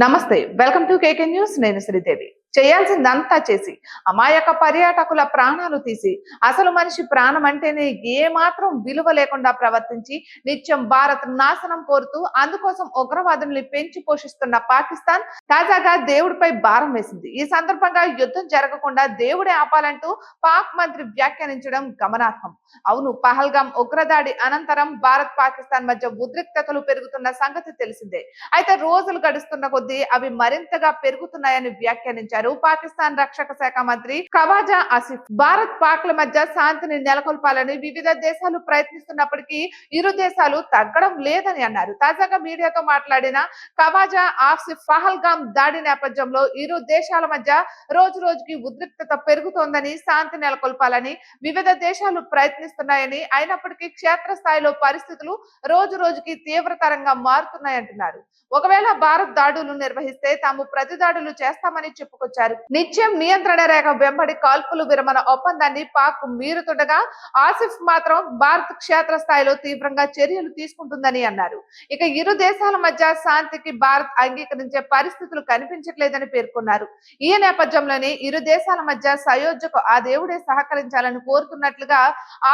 నమస్తే, welcome to KK news. నేను శ్రీదేవి. చేయాల్సిందంతా చేసి అమాయక పర్యాటకుల ప్రాణాలు తీసి అసలు మనిషి ప్రాణం అంటేనే ఏ మాత్రం విలువ లేకుండా ప్రవర్తించి నిత్యం భారత్ నాశనం కోరుతూ అందుకోసం ఉగ్రవాదుల్ని పెంచి పోషిస్తున్న పాకిస్తాన్ తాజాగా దేవుడిపై భారం వేసింది. ఈ సందర్భంగా యుద్ధం జరగకుండా దేవుడే ఆపాలంటూ పాక్ మంత్రి వ్యాఖ్యానించడం గమనార్హం. అవును, పహల్గామ్ ఉగ్రదాడి అనంతరం భారత్ పాకిస్తాన్ మధ్య ఉద్రిక్తతలు పెరుగుతున్న సంగతి తెలిసిందే. అయితే రోజులు గడుస్తున్న కొద్దీ అవి మరింతగా పెరుగుతున్నాయని వ్యాఖ్యానించారు పాకిస్తాన్ రక్షక శాఖ మంత్రి ఖవాజా ఆసిఫ్. భారత్ పాక్ల మధ్య శాంతిని నెలకొల్పాలని వివిధ దేశాలు ప్రయత్నిస్తున్నప్పటికీ ఇరు దేశాలు తగ్గడం లేదని అన్నారు. తాజాగా మీడియాతో మాట్లాడిన ఖవాజా ఆసిఫ్ పహల్గామ్ దాడి నేపథ్యంలో ఇరు దేశాల మధ్య రోజు రోజుకి ఉద్రిక్తత పెరుగుతోందని, శాంతి నెలకొల్పాలని వివిధ దేశాలు ప్రయత్నిస్తున్నాయని, అయినప్పటికీ క్షేత్రస్థాయిలో పరిస్థితులు రోజు రోజుకి తీవ్రతరంగా మారుతున్నాయంటున్నారు. ఒకవేళ భారత్ దాడులు నిర్వహిస్తే తాము ప్రతి దాడులు చేస్తామని చెప్పుకొచ్చారు. నిత్యం నియంత్రణ రేఖ వెంబడి కాల్పులు విరమణ ఒప్పందాన్ని పాక్ మీరుతుండగా ఆసిఫ్ మాత్రం భారత్ క్షేత్ర స్థాయిలో తీవ్రంగా చర్యలు తీసుకుంటుందని అన్నారు. ఇక ఇరు దేశాల మధ్య శాంతికి భారత్ అంగీకరించే పరిస్థితులు కనిపించట్లేదని పేర్కొన్నారు. ఈ నేపథ్యంలోనే ఇరు దేశాల మధ్య సయోధ్యకు ఆ దేవుడే సహకరించాలని కోరుతున్నట్లుగా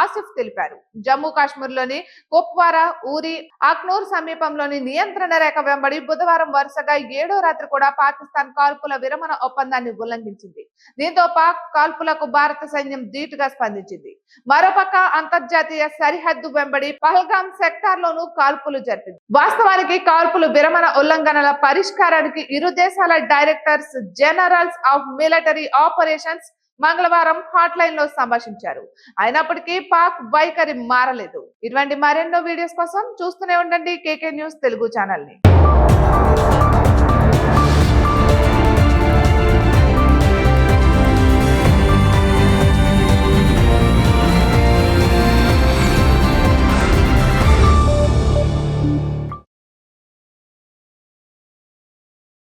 ఆసిఫ్ తెలిపారు. జమ్మూ కాశ్మీర్ లోని కుప్వారా, ఊరి, అక్నూర్ సమీపంలోని నియంత్రణ రేఖ వెంబడి బుధవారం వరుసగా 7వ రాత్రి కూడా పాకిస్తాన్ కాల్పుల విరమణ ఒప్పందాన్ని ఉల్లంఘించింది. దీంతో పాక్ కాల్పులకు భారత సైన్యం ధీటుగా స్పందించింది. మరోపక్క అంతర్జాతీయ సరిహద్దు వెంబడి పహల్గామ్ సెక్టార్ లోనూ కాల్పులు జరిపింది. వాస్తవానికి కాల్పులు విరమణ ఉల్లంఘనల పరిష్కారానికి ఇరు దేశాల directors generals of military operations మంగళవారం హాట్ లైన్ లో సంభాషించారు. అయినప్పటికీ పాక్ వైఖరి మారలేదు. ఇటువంటి మరెన్నో వీడియోస్ కోసం చూస్తూనే ఉండండి కేకే న్యూస్ తెలుగు ఛానల్ ని.